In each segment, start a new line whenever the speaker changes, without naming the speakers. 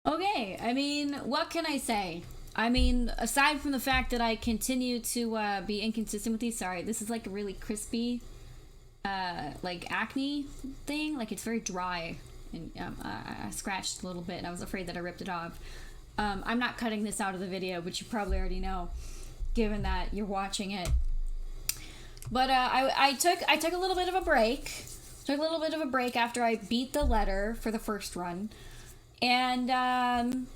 Okay, I mean, what can I say? I mean, aside from the fact that I continue to be inconsistent with these, sorry, this is like a really crispy, like acne thing. Like it's very dry, and I scratched a little bit, and I was afraid that I ripped it off. I'm not cutting this out of the video, which you probably already know, given that you're watching it. But I took a little bit of a break. Took a little bit of a break after I beat the letter for the first run. And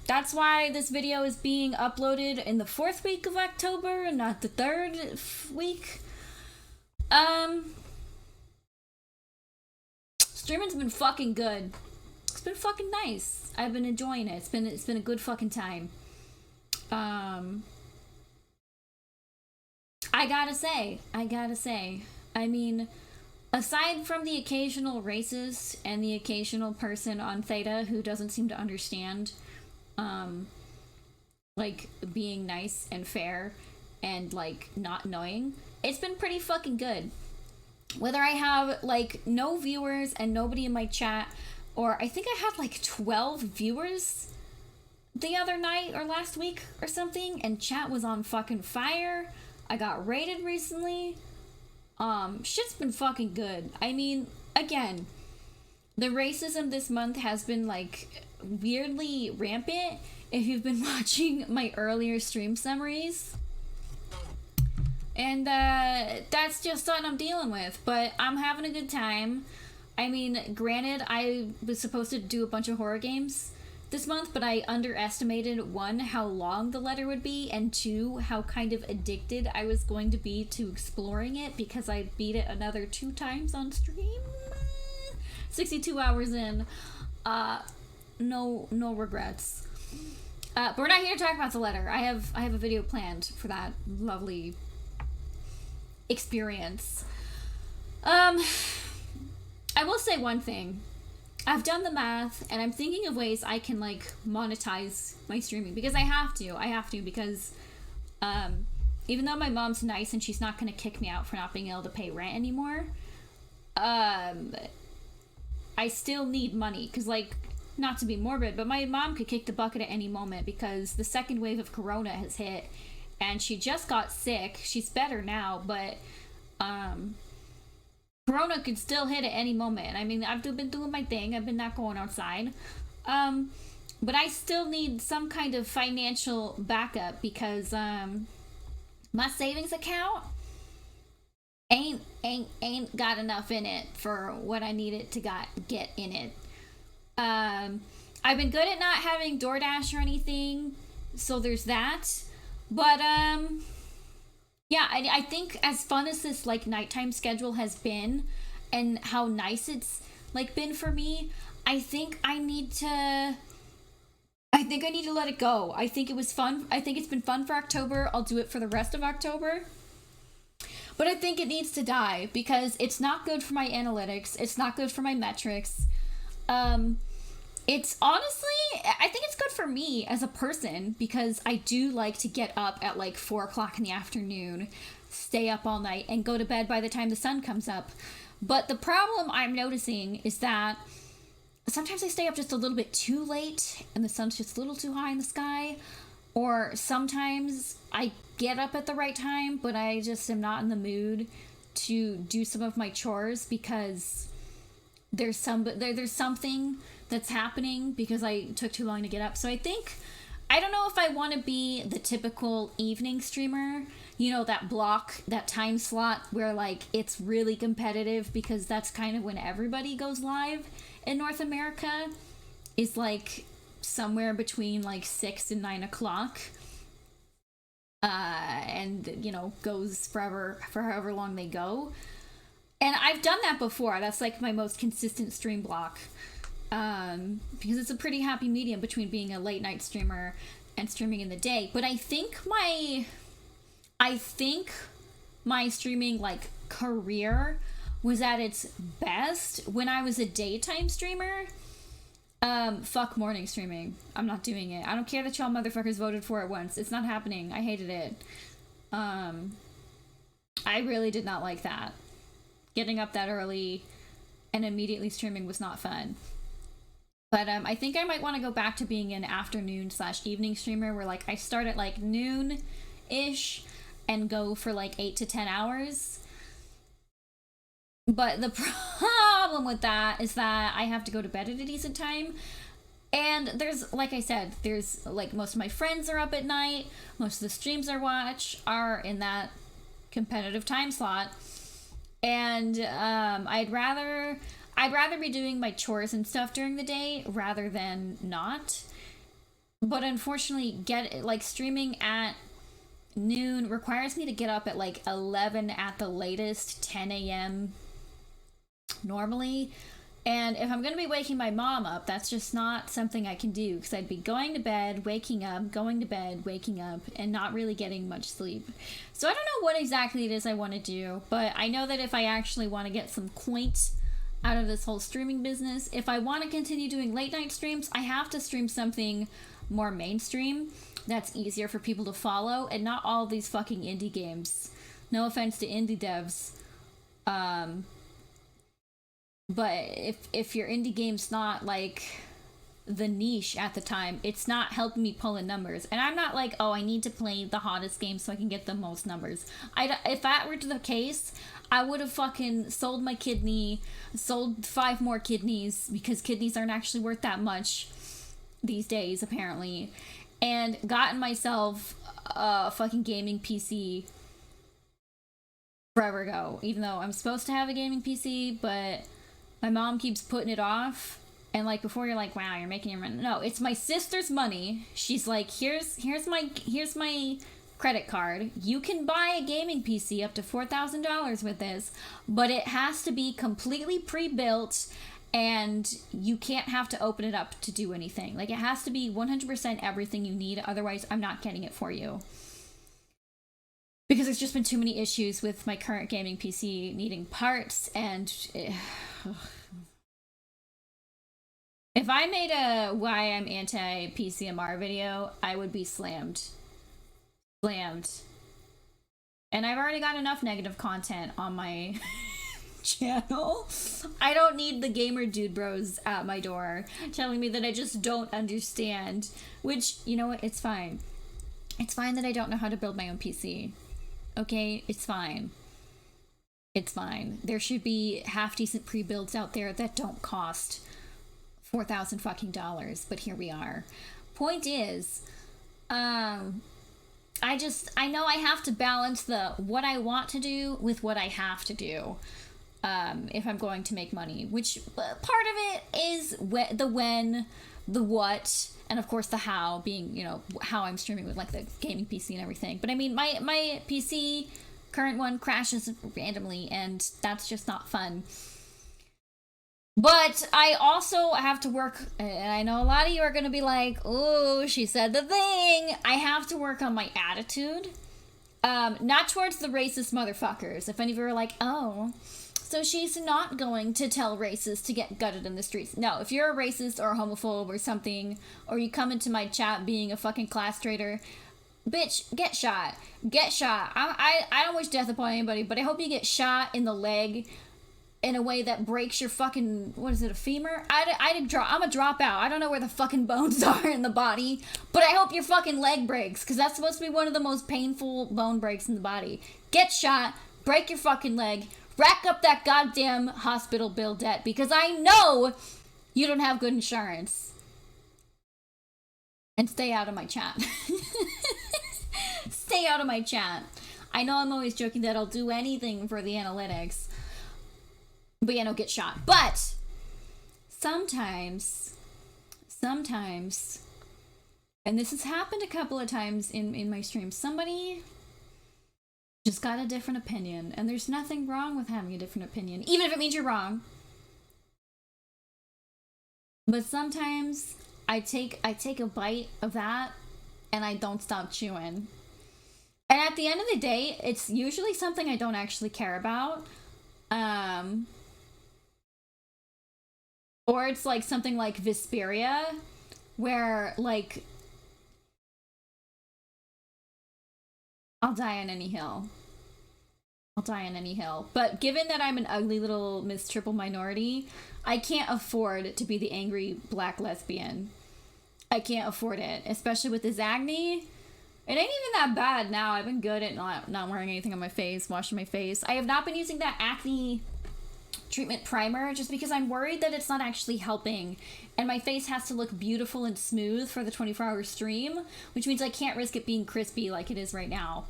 that's why this video is being uploaded in the 4th week of October and not the 3rd week. Streaming's been fucking good. It's been fucking nice. I've been enjoying it. It's been a good fucking time. Um I gotta say, I mean, aside from the occasional racist and the occasional person on Theta who doesn't seem to understand, um, like, being nice and fair and, like, not annoying, it's been pretty fucking good. Whether I have, like, no viewers and nobody in my chat, or I think I had, like, 12 viewers the other night or last week or something, and chat was on fucking fire. I got raided recently. Shit's been fucking good. I mean, again, the racism this month has been like weirdly rampant. If you've been watching my earlier stream summaries, and that's just what I'm dealing with. But I'm having a good time. I mean, granted, I was supposed to do a bunch of horror games this month, but I underestimated, one, how long the letter would be, and two, how kind of addicted I was going to be to exploring it because I beat it another 2 times on stream. 62 hours in. No regrets. But we're not here to talk about the letter. I have a video planned for that lovely experience. I will say one thing. I've done the math, and I'm thinking of ways I can, like, monetize my streaming, because I have to, because, even though my mom's nice and she's not gonna kick me out for not being able to pay rent anymore, I still need money, because, like, not to be morbid, but my mom could kick the bucket at any moment, because the second wave of corona has hit, and she just got sick. She's better now, but, corona could still hit at any moment. I mean, I've been doing my thing. I've been not going outside. But I still need some kind of financial backup, because my savings account ain't got enough in it for what I need it to get in it. I've been good at not having DoorDash or anything, so there's that. But yeah, I think as fun as this, like, nighttime schedule has been, and how nice it's, like, been for me, I think I need to let it go. I think it was fun. I think it's been fun for October. I'll do it for the rest of October. But I think it needs to die, because it's not good for my analytics. It's not good for my metrics. It's honestly, I think it's good for me as a person, because I do like to get up at like 4 o'clock in the afternoon, stay up all night, and go to bed by the time the sun comes up. But the problem I'm noticing is that sometimes I stay up just a little bit too late and the sun's just a little too high in the sky. Or sometimes I get up at the right time, but I just am not in the mood to do some of my chores, because there's something that's happening because I took too long to get up. So I don't know if I want to be the typical evening streamer, you know, that time slot where, like, it's really competitive, because that's kind of when everybody goes live in North America, is like somewhere between like 6 and 9 o'clock. And, you know, goes forever, for however long they go. And I've done that before. That's like my most consistent stream block. Because it's a pretty happy medium between being a late night streamer and streaming in the day. But I think my streaming, like, career was at its best when I was a daytime streamer. Fuck morning streaming. I'm not doing it. I don't care that y'all motherfuckers voted for it once. It's not happening. I hated it. I really did not like that. Getting up that early and immediately streaming was not fun. But I think I might want to go back to being an afternoon slash evening streamer where like I start at like noon ish and go for like 8 to 10 hours. But the problem with that is that I have to go to bed at a decent time. And there's, like I said, there's like most of my friends are up at night. Most of the streams I watch are in that competitive time slot. And I'd rather be doing my chores and stuff during the day rather than not. But unfortunately, streaming at noon requires me to get up at like 11 at the latest, 10 a.m. normally. And if I'm going to be waking my mom up, that's just not something I can do because I'd be going to bed, waking up, going to bed, waking up, and not really getting much sleep. So I don't know what exactly it is I want to do, but I know that if I actually want to get some coins out of this whole streaming business, if I want to continue doing late night streams, I have to stream something more mainstream that's easier for people to follow and not all these fucking indie games. No offense to indie devs. But if your indie game's not like the niche at the time, it's not helping me pull in numbers. And I'm not like, oh, I need to play the hottest game so I can get the most numbers. If that were the case, I would have fucking sold my kidney, sold 5 more kidneys, because kidneys aren't actually worth that much these days, apparently, and gotten myself a fucking gaming PC forever ago. Even though I'm supposed to have a gaming PC, but my mom keeps putting it off. And like before, you're like, wow, you're making your money. No, it's my sister's money. She's like, here's my credit card. You can buy a gaming PC up to $4,000 with this, but it has to be completely pre-built and you can't have to open it up to do anything. Like, it has to be 100% everything you need. Otherwise, I'm not getting it for you. Because there's just been too many issues with my current gaming PC needing parts, and if I made a why I'm anti-PCMR video, I would be slammed. Slammed. And I've already got enough negative content on my channel. I don't need the gamer dude bros at my door telling me that I just don't understand. Which, you know what, it's fine. It's fine that I don't know how to build my own PC. Okay, it's fine. It's fine. There should be half-decent pre-builds out there that don't cost $4,000 fucking dollars, but here we are. Point is, I know I have to balance the what I want to do with what I have to do, if I'm going to make money, which part of it is the when, the what, and of course the how, being, you know, how I'm streaming with like the gaming PC and everything. But I mean, my PC, current one, crashes randomly, and that's just not fun. But I also have to work, and I know a lot of you are going to be like, oh, she said the thing. I have to work on my attitude. Not towards the racist motherfuckers. If any of you are like, oh, so she's not going to tell racists to get gutted in the streets. No, if you're a racist or a homophobe or something, or you come into my chat being a fucking class traitor, bitch, get shot. Get shot. I don't wish death upon anybody, but I hope you get shot in the leg in a way that breaks your fucking, what is it, a femur? I'm a dropout. I don't know where the fucking bones are in the body, but I hope your fucking leg breaks, because that's supposed to be one of the most painful bone breaks in the body. Get shot, break your fucking leg, rack up that goddamn hospital bill debt, because I know you don't have good insurance. And stay out of my chat. Stay out of my chat. I know I'm always joking that I'll do anything for the analytics, but yeah, no, get shot. But sometimes, and this has happened a couple of times in my streams, somebody just got a different opinion, and there's nothing wrong with having a different opinion, even if it means you're wrong. But sometimes I take a bite of that, and I don't stop chewing. And at the end of the day, it's usually something I don't actually care about. Or it's like something like Vesperia, where like I'll die on any hill. I'll die on any hill. But given that I'm an ugly little Miss Triple Minority, I can't afford to be the angry black lesbian. I can't afford it, especially with this acne. It ain't even that bad now. I've been good at not wearing anything on my face, washing my face. I have not been using that acne treatment primer just because I'm worried that it's not actually helping. And my face has to look beautiful and smooth for the 24-hour stream, which means I can't risk it being crispy like it is right now.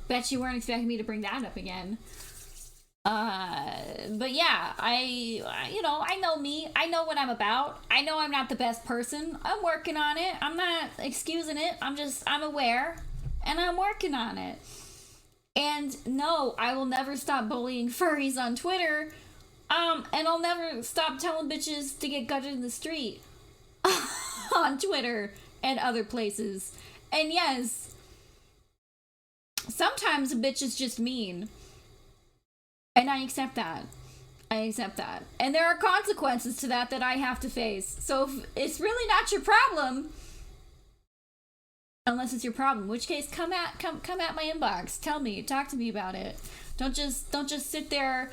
Bet you weren't expecting me to bring that up again. But yeah, I know me. I know what I'm about. I know I'm not the best person. I'm working on it. I'm not excusing it. I'm aware, and I'm working on it. And no, I will never stop bullying furries on Twitter. And I'll never stop telling bitches to get gutted in the street on Twitter and other places. And yes, sometimes a bitch is just mean. And I accept that. And there are consequences to that I have to face. So if it's really not your problem, unless it's your problem, in which case come at my inbox. Tell me, talk to me about it. Don't just sit there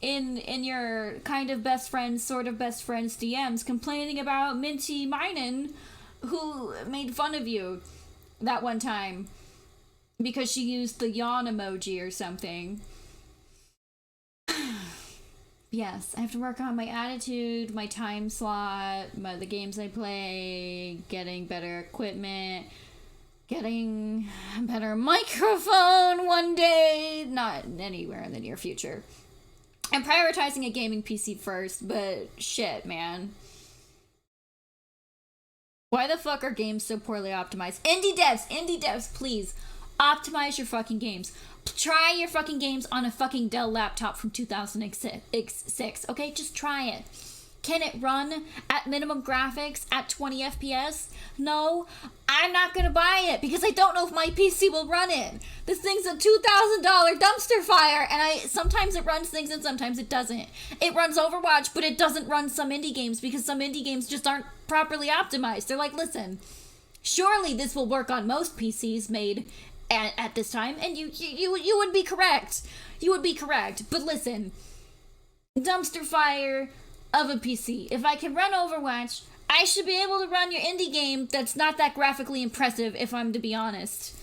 in your kind of best friends, sort of best friends DMs complaining about Minty Minen, who made fun of you that one time because she used the yawn emoji or something. Yes, I have to work on my attitude, my time slot, the games I play, getting better equipment, getting a better microphone one day, not anywhere in the near future. I'm prioritizing a gaming PC first, but shit, man. Why the fuck are games so poorly optimized? Indie devs, please, optimize your fucking games. Try your fucking games on a fucking Dell laptop from 2006, okay? Just try it. Can it run at minimum graphics at 20 FPS? No, I'm not gonna buy it because I don't know if my PC will run it. This thing's a $2,000 dumpster fire, and sometimes it runs things and sometimes it doesn't. It runs Overwatch, but it doesn't run some indie games because some indie games just aren't properly optimized. They're like, listen, surely this will work on most PCs made at this time, and you would be correct. You would be correct. But listen, dumpster fire of a PC. If I can run Overwatch, I should be able to run your indie game that's not that graphically impressive, if I'm to be honest.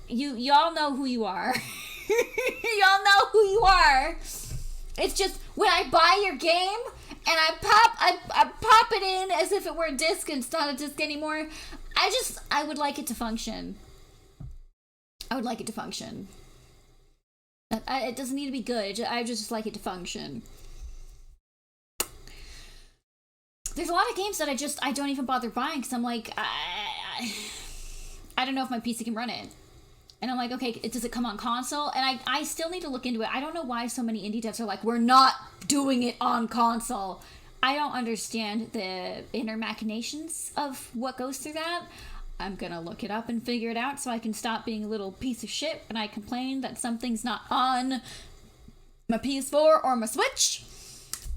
Y'all know who you are. Y'all know who you are. It's just when I buy your game and I pop it in as if it were a disc and it's not a disc anymore. I would like it to function. I would like it to function. It doesn't need to be good. I just like it to function. There's a lot of games that I don't even bother buying because I'm like, I don't know if my PC can run it. And I'm like, okay, does it come on console? And I still need to look into it. I don't know why so many indie devs are like, we're not doing it on console. I don't understand the inner machinations of what goes through that. I'm gonna look it up and figure it out so I can stop being a little piece of shit when I complain that something's not on my PS4 or my Switch.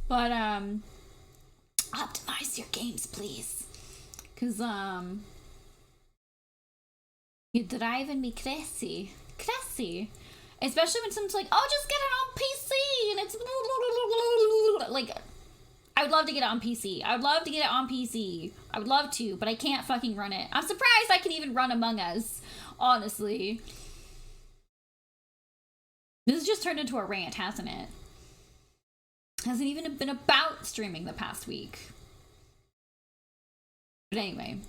But, optimize your games, please. Because, you're driving me crazy. Crazy. Especially when someone's like, oh, just get it on PC, and it's... Like, I would love to get it on PC. I would love to, but I can't fucking run it. I'm surprised I can even run Among Us, honestly. This has just turned into a rant, hasn't it? Hasn't even been about streaming the past week. But anyway,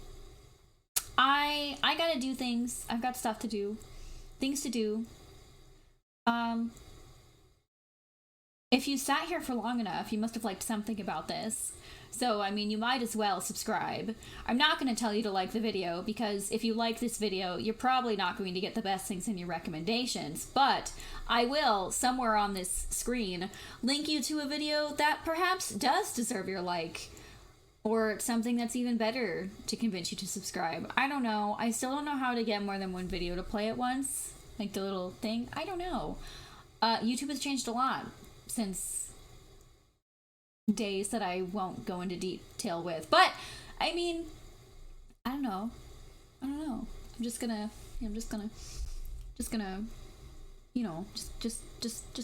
I gotta do things. I've got stuff to do. Things to do. If you sat here for long enough, you must have liked something about this. So, I mean, you might as well subscribe. I'm not going to tell you to like the video, because if you like this video, you're probably not going to get the best things in your recommendations. But I will, somewhere on this screen, link you to a video that perhaps does deserve your like. Or something that's even better to convince you to subscribe. I don't know. I still don't know how to get more than one video to play at once. Like the little thing. I don't know. YouTube has changed a lot since days that I won't go into detail with. But, I mean, I don't know. I'm just gonna just gonna, just